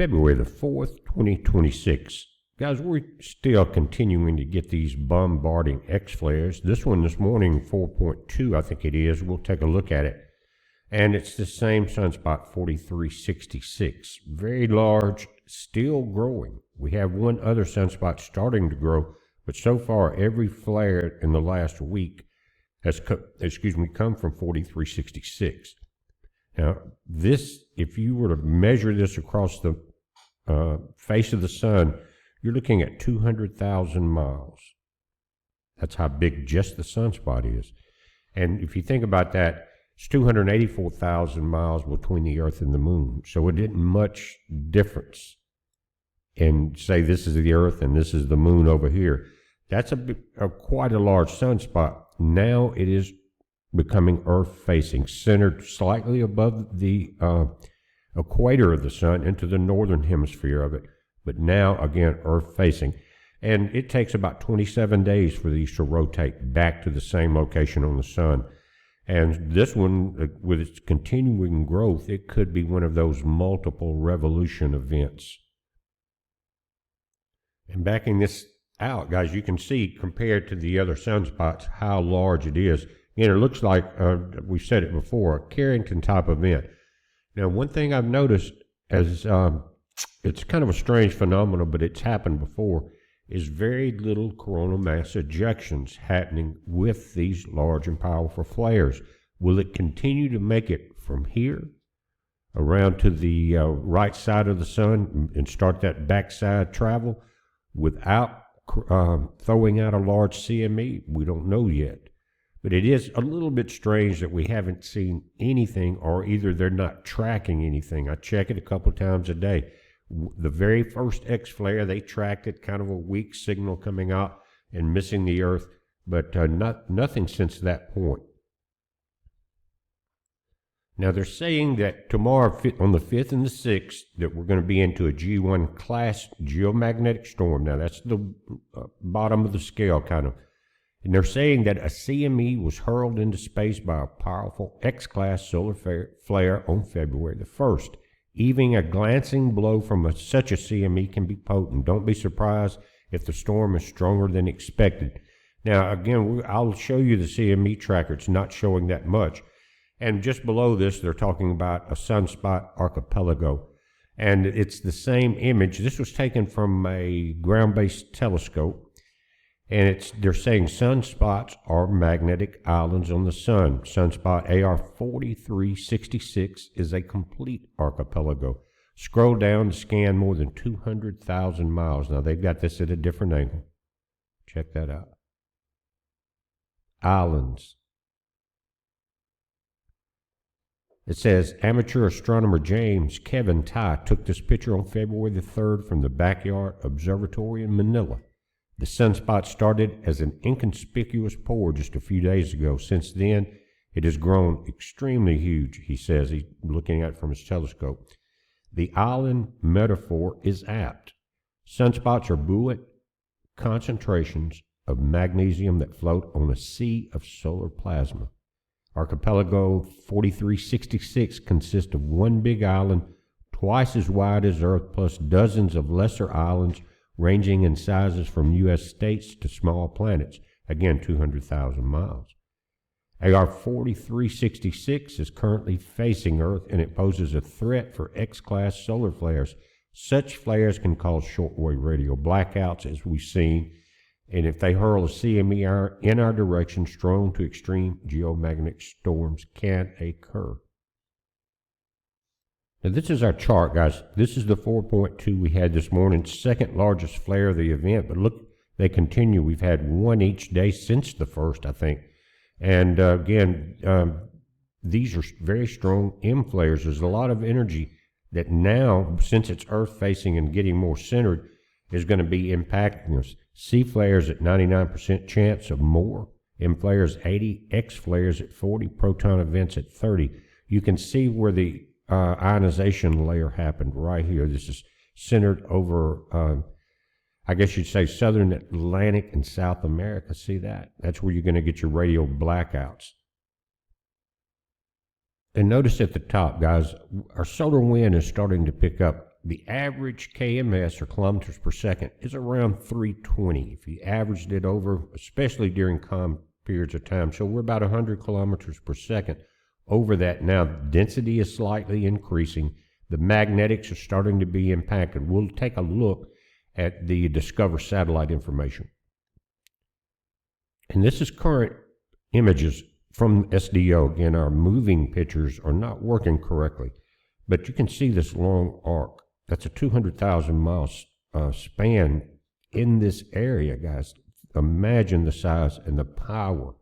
February the 4th, 2026. Guys, we're still continuing to get these bombarding X flares. This one this morning, 4.2, I think it is. We'll take a look at it. And it's the same sunspot, 4366. Very large, still growing. We have one other sunspot starting to grow, but so far every flare in the last week has come from 4366. Now, this, if you were to measure this across the face of the sun, you're looking at 200,000 miles. That's how big just the sunspot is. And if you think about that, it's 284,000 miles between the Earth and the Moon. So it isn't much difference in, say, this is the Earth and this is the Moon over here. That's quite a large sunspot. Now it is becoming Earth-facing, centered slightly above the equator of the sun into the northern hemisphere of it. But now, again, Earth-facing. And it takes about 27 days for these to rotate back to the same location on the sun. And this one, with its continuing growth, it could be one of those multiple revolution events. And backing this out, guys, you can see, compared to the other sunspots, how large it is. Again, it looks like, we said it before, a Carrington-type event. Now, one thing I've noticed as it's kind of a strange phenomenon, but it's happened before, is very little coronal mass ejections happening with these large and powerful flares. Will it continue to make it from here around to the right side of the sun and start that backside travel without throwing out a large CME? We don't know yet. But it is a little bit strange that we haven't seen anything, or either they're not tracking anything. I check it a couple times a day. The very first X flare, they tracked it, kind of a weak signal coming out and missing the Earth, but nothing since that point. Now, they're saying that tomorrow, on the 5th and the 6th, that we're going to be into a G1 class geomagnetic storm. Now, that's the bottom of the scale, kind of. And they're saying that a CME was hurled into space by a powerful X-class solar flare on February the 1st. Even a glancing blow from such a CME can be potent. Don't be surprised if the storm is stronger than expected. Now, again, I'll show you the CME tracker. It's not showing that much. And just below this, they're talking about a sunspot archipelago. And it's the same image. This was taken from a ground-based telescope. And they're saying sunspots are magnetic islands on the sun. Sunspot AR 4366 is a complete archipelago. Scroll down to scan more than 200,000 miles. Now, they've got this at a different angle. Check that out. Islands. It says, amateur astronomer James Kevin Ty took this picture on February the 3rd from the Backyard Observatory in Manila. The sunspot started as an inconspicuous pour just a few days ago. Since then, it has grown extremely huge, he says. He's looking at it from his telescope. The island metaphor is apt. Sunspots are buoyant concentrations of magnesium that float on a sea of solar plasma. Archipelago 4366 consists of one big island, twice as wide as Earth, plus dozens of lesser islands ranging in sizes from U.S. states to small planets, again 200,000 miles. AR 4366 is currently facing Earth, and it poses a threat for X-class solar flares. Such flares can cause shortwave radio blackouts, as we've seen, and if they hurl a CME in our direction, strong to extreme geomagnetic storms can occur. Now, this is our chart, guys. This is the 4.2 we had this morning, second largest flare of the event. But look, they continue. We've had one each day since the 1st, I think. And again, these are very strong M flares. There's a lot of energy that now, since it's Earth-facing and getting more centered, is going to be impacting us. C flares at 99% chance of more. M flares 80, X flares at 40, proton events at 30. You can see where the ionization layer happened right here. This is centered over, I guess you'd say, southern Atlantic and South America. See that? That's where you're going to get your radio blackouts. And notice at the top, guys, our solar wind is starting to pick up the average KMS, or kilometers per second, is around 320. If you averaged it over, especially during calm periods of time, so we're about 100 kilometers per second over that now. Density is slightly increasing. The magnetics are starting to be impacted. We'll take a look at the Discover satellite information. And this is current images from SDO. Again, our moving pictures are not working correctly, but you can see this long arc. That's a 200,000 mile span in this area, guys. Imagine the size and the power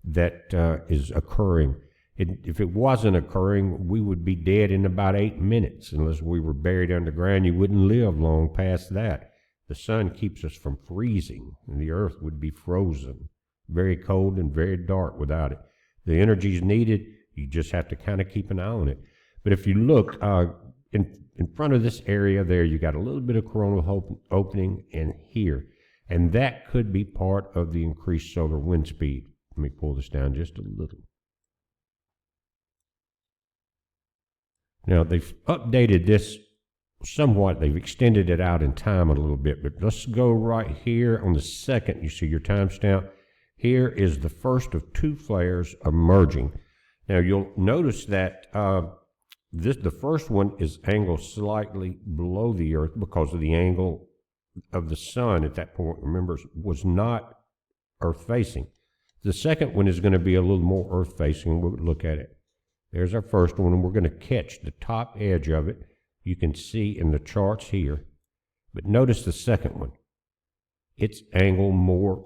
that is occurring. If it wasn't occurring, we would be dead in about 8 minutes. Unless we were buried underground, you wouldn't live long past that. The sun keeps us from freezing, and the earth would be frozen, very cold and very dark without it. The energy is needed. You just have to kind of keep an eye on it. But if you look in front of this area there, you got a little bit of coronal opening in here, and that could be part of the increased solar wind speed. Let me pull this down just a little. Now, they've updated this somewhat. They've extended it out in time a little bit, but let's go right here on the second. You see your timestamp. Here is the first of 2 flares emerging. Now, you'll notice that the first one is angled slightly below the Earth because of the angle of the sun at that point, remember, was not Earth-facing. The second one is going to be a little more Earth-facing. We'll look at it. There's our first one, and we're going to catch the top edge of it. You can see in the charts here. But notice the second one. It's angled more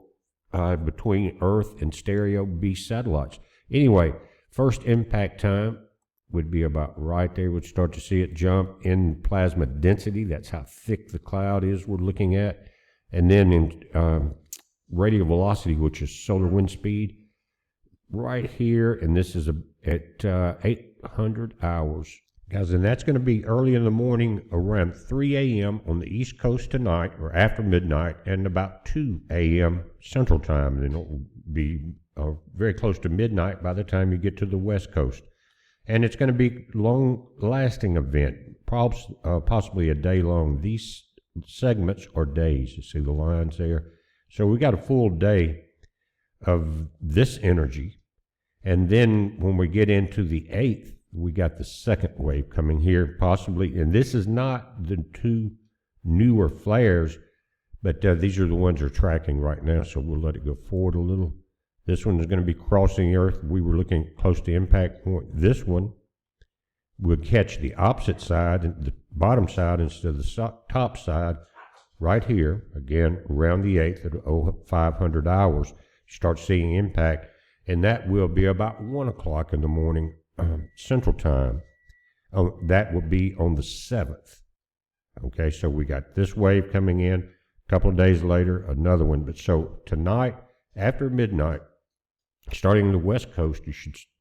between Earth and stereo B satellites. Anyway, first impact time would be about right there. We'd start to see it jump in plasma density. That's how thick the cloud is we're looking at. And then in radial velocity, which is solar wind speed, right here, and this is at 800 hours. Guys, and that's going to be early in the morning around 3 a.m. on the East Coast tonight, or after midnight, and about 2 a.m. Central Time. And it'll be very close to midnight by the time you get to the West Coast. And it's going to be a long-lasting event, possibly a day long. These segments are days. You see the lines there? So we got a full day of this energy. And then when we get into the 8th, we got the second wave coming here, possibly. And this is not the 2 newer flares, but these are the ones we're tracking right now, so we'll let it go forward a little. This one is going to be crossing the Earth. We were looking close to impact point. This one will catch the opposite side, the bottom side instead of the top side, right here, again, around the 8th at 500 hours. Start seeing impact, and that will be about 1 o'clock in the morning Central Time. That will be on the 7th. Okay, so we got this wave coming in. A couple of days later, another one. But so tonight, after midnight, starting on the West Coast,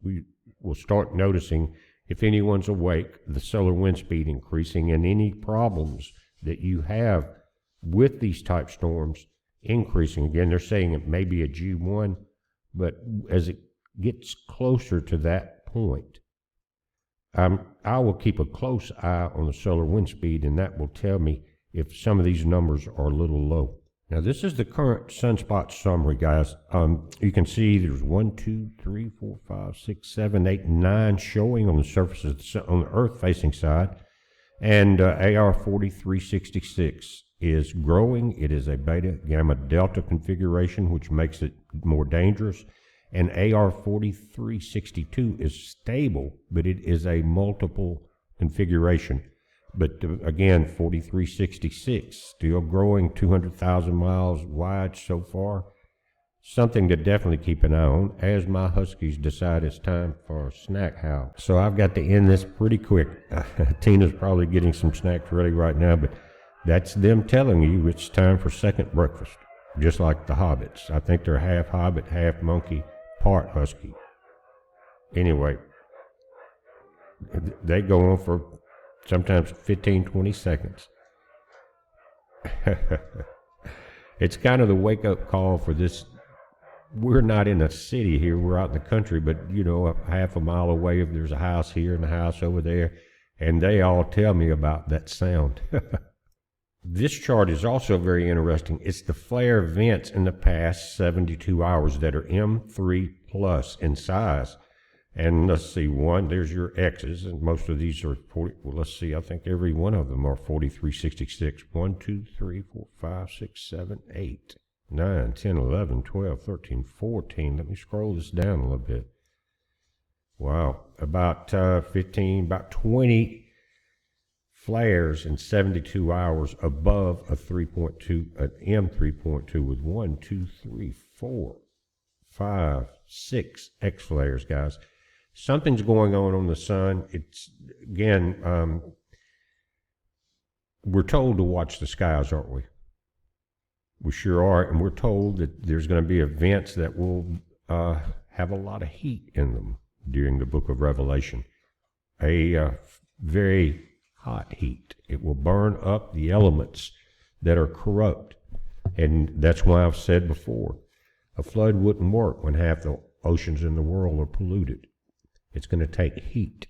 we will start noticing, if anyone's awake, the solar wind speed increasing, and any problems that you have with these type storms increasing. Again, they're saying it may be a G1, but as it gets closer to that point, I will keep a close eye on the solar wind speed, and that will tell me if some of these numbers are a little low. Now, this is the current sunspot summary, guys. You can see there's 1, 2, 3, 4, 5, 6, 7, 8, 9 showing on the surface of the sun, on the Earth-facing side, and AR 4366 is growing. It is a beta gamma delta configuration, which makes it more dangerous. And AR 4362 is stable, but it is a multiple configuration. But again, 4366 still growing, 200,000 miles wide so far. Something to definitely keep an eye on as my huskies decide it's time for a snack howl. So I've got to end this pretty quick. Tina's probably getting some snacks ready right now, but that's them telling you it's time for second breakfast, just like the hobbits. I think they're half hobbit, half monkey, part husky. Anyway, they go on for sometimes 15, 20 seconds. It's kind of the wake-up call for this. We're not in a city here. We're out in the country, but, you know, half a mile away, if there's a house here and a house over there, and they all tell me about that sound. This chart is also very interesting. It's the flare events in the past 72 hours that are M3 plus in size. And let's see, there's your X's, and most of these are 40. Well, let's see, I think every one of them are 4366. 1, 2, 3, 4, 5, 6, 7, 8, 9, 10, 11, 12, 13, 14. Let me scroll this down a little bit. Wow, about 15, about 20 flares in 72 hours above a 3.2, an M3.2 with 1, 2, 3, 4, 5, 6 X flares, guys. Something's going on the sun. It's, again, we're told to watch the skies, aren't we? We sure are, and we're told that there's going to be events that will have a lot of heat in them during the book of Revelation. A very hot heat. It will burn up the elements that are corrupt. And that's why I've said before, a flood wouldn't work when half the oceans in the world are polluted. It's going to take heat.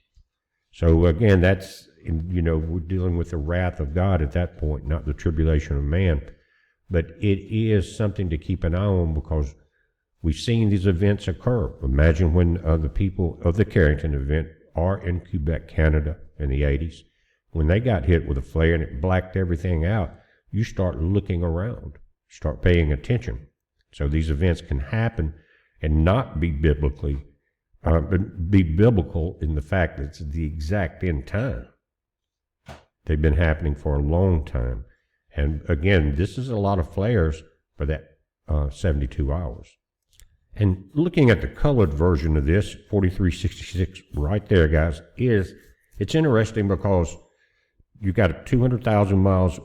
So again, that's, we're dealing with the wrath of God at that point, not the tribulation of man. But it is something to keep an eye on, because we've seen these events occur. Imagine when the people of the Carrington event are in Quebec, Canada in the 80s. When they got hit with a flare and it blacked everything out, you start looking around, start paying attention. So these events can happen and not be biblically, but be biblical in the fact that it's the exact end time. They've been happening for a long time. And again, this is a lot of flares for that 72 hours. And looking at the colored version of this, 4366 right there, guys, it's interesting because you've got 200,000 miles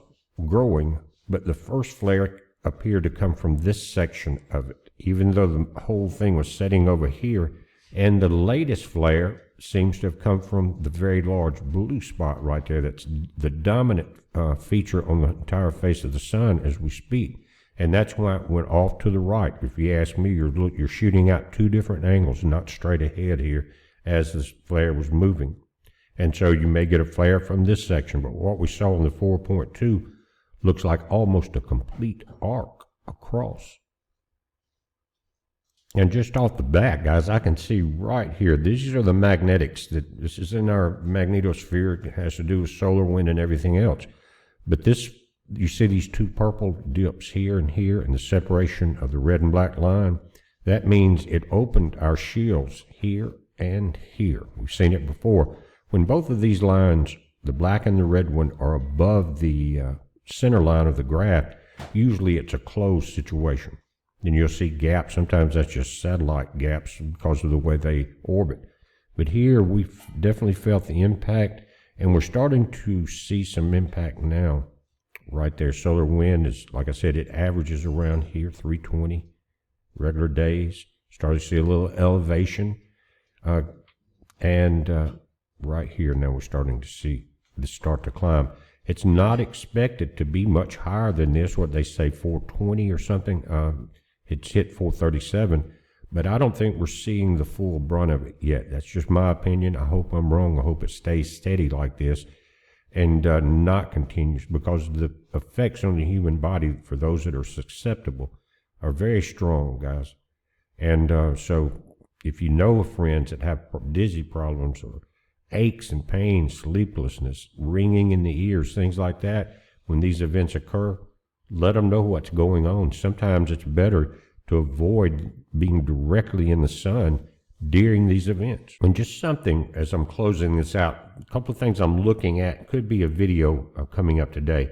growing, but the first flare appeared to come from this section of it, even though the whole thing was setting over here. And the latest flare seems to have come from the very large blue spot right there. That's the dominant feature on the entire face of the sun as we speak. And that's why it went off to the right. If you ask me, you're shooting out two different angles, not straight ahead here as this flare was moving. And so you may get a flare from this section, but what we saw in the 4.2 looks like almost a complete arc across. And just off the bat, guys, I can see right here, these are the magnetics. This is in our magnetosphere. It has to do with solar wind and everything else. But this, you see these two purple dips here, and the separation of the red and black line. That means it opened our shields here and here. We've seen it before. When both of these lines, the black and the red one, are above the center line of the graph, usually it's a closed situation. Then you'll see gaps. Sometimes that's just satellite gaps because of the way they orbit. But here we've definitely felt the impact, and we're starting to see some impact now. Right there, solar wind is, like I said, it averages around here, 320 regular days. Starting to see a little elevation. Right here now we're starting to see this start to climb. It's not expected to be much higher than this, what they say 420 or something. It's hit 437, but I don't think we're seeing the full brunt of it yet. That's just my opinion. I hope I'm wrong. I hope it stays steady like this and not continues, because the effects on the human body for those that are susceptible are very strong, guys. And so if you know of friends that have dizzy problems or aches and pains, sleeplessness, ringing in the ears, things like that, when these events occur, let them know what's going on. Sometimes it's better to avoid being directly in the sun during these events. And just something, as I'm closing this out, a couple of things I'm looking at, could be a video coming up today.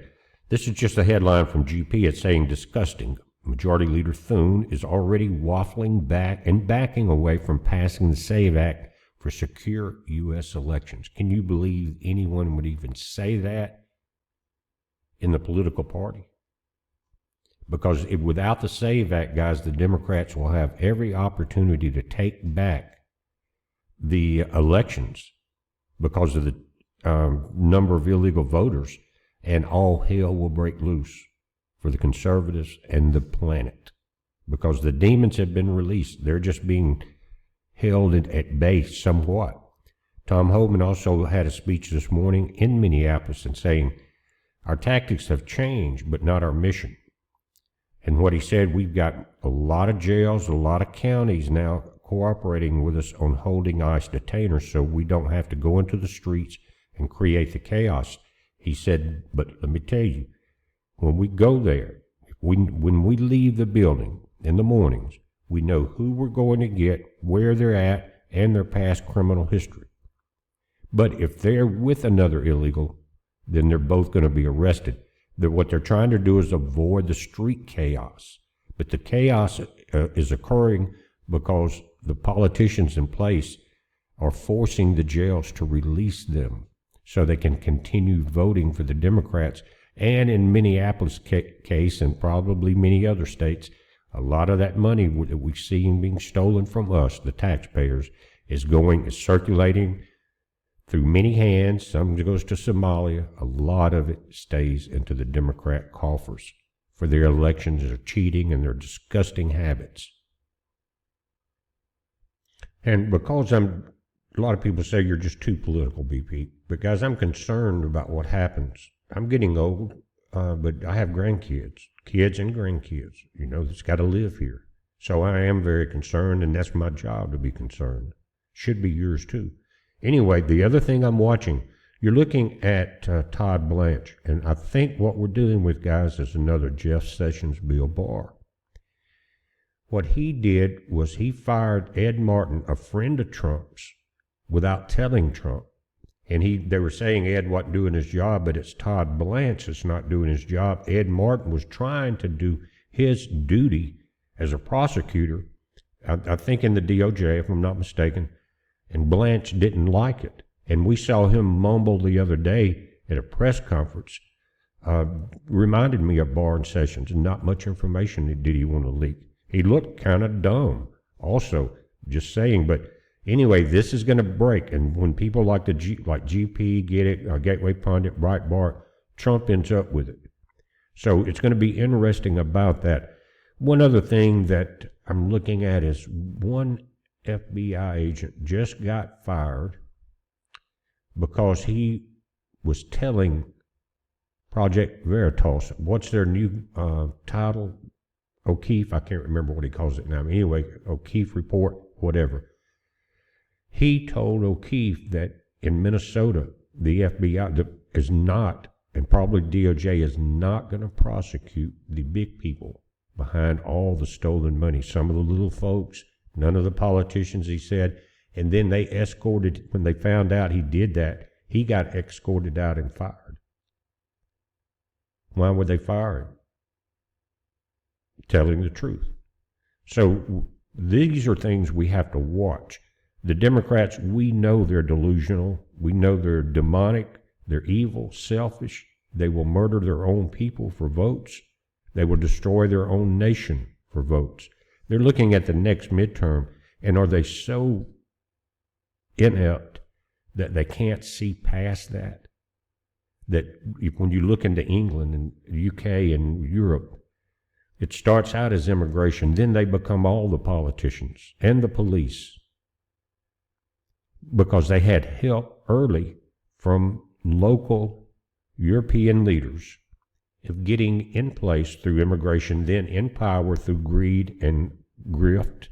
This is just a headline from GP. It's saying, disgusting. Majority Leader Thune is already waffling back and backing away from passing the SAVE Act for secure U.S. elections. Can you believe anyone would even say that in the political party? Because without the SAVE Act, guys, the Democrats will have every opportunity to take back the elections because of the number of illegal voters, and all hell will break loose for the conservatives and the planet, because the demons have been released. They're just being held at bay somewhat. Tom Homan also had a speech this morning in Minneapolis and saying, our tactics have changed, but not our mission. And what he said, we've got a lot of jails, a lot of counties now cooperating with us on holding ICE detainers so we don't have to go into the streets and create the chaos. He said, but let me tell you, when we go there, when we leave the building in the mornings, we know who we're going to get, where they're at, and their past criminal history. But if they're with another illegal, then they're both going to be arrested. What they're trying to do is avoid the street chaos. But the chaos is occurring because the politicians in place are forcing the jails to release them so they can continue voting for the Democrats. And in Minneapolis' case, and probably many other states, a lot of that money that we see being stolen from us, the taxpayers, is circulating through many hands. Some goes to Somalia. A lot of it stays into the Democrat coffers for their elections, their cheating, and their disgusting habits. And because a lot of people say you're just too political, BP, but guys, I'm concerned about what happens. I'm getting old, but I have grandkids, kids and grandkids, that's got to live here. So I am very concerned, and that's my job to be concerned. Should be yours too. Anyway, the other thing I'm watching, you're looking at Todd Blanche, and I think what we're dealing with, guys, is another Jeff Sessions Bill Barr. What he did was he fired Ed Martin, a friend of Trump's, without telling Trump. And they were saying Ed wasn't doing his job, but it's Todd Blanche that's not doing his job. Ed Martin was trying to do his duty as a prosecutor, I think in the DOJ, if I'm not mistaken, and Blanche didn't like it. And we saw him mumble the other day at a press conference, reminded me of Barr and Sessions, and not much information did he want to leak. He looked kind of dumb also, just saying, but anyway, this is going to break, and when people like GP, Get It, Gateway Pundit, Breitbart, Trump ends up with it. So it's going to be interesting about that. One other thing that I'm looking at is one FBI agent just got fired because he was telling Project Veritas, what's their new title? O'Keefe, I can't remember what he calls it now. Anyway, O'Keefe report, whatever. He told O'Keefe that in Minnesota, the FBI is not, and probably DOJ is not going to prosecute the big people behind all the stolen money. Some of the little folks, none of the politicians, he said. And then they escorted, when they found out he did that, he got escorted out and fired. Why would they fire him? Telling the truth. So these are things we have to watch. The Democrats, we know they're delusional. We know they're demonic. They're evil, selfish. They will murder their own people for votes. They will destroy their own nation for votes. They're looking at the next midterm, and are they so inept that they can't see past that? That when you look into England and the UK and Europe, it starts out as immigration, then they become all the politicians and the police because they had help early from local European leaders of getting in place through immigration, then in power through greed and grift,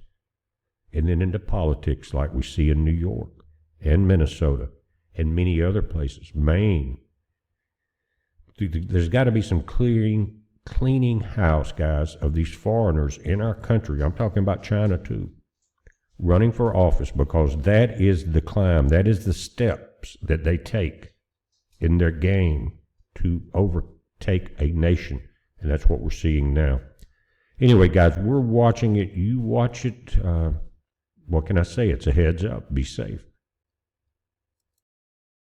and then into politics like we see in New York and Minnesota and many other places, Maine. There's got to be some cleaning house, guys, of these foreigners in our country. I'm talking about China too, running for office, because that is the climb. That is the steps that they take in their game to overtake a nation. And that's what we're seeing now. Anyway, guys, we're watching it. You watch it. What can I say? It's a heads up. Be safe.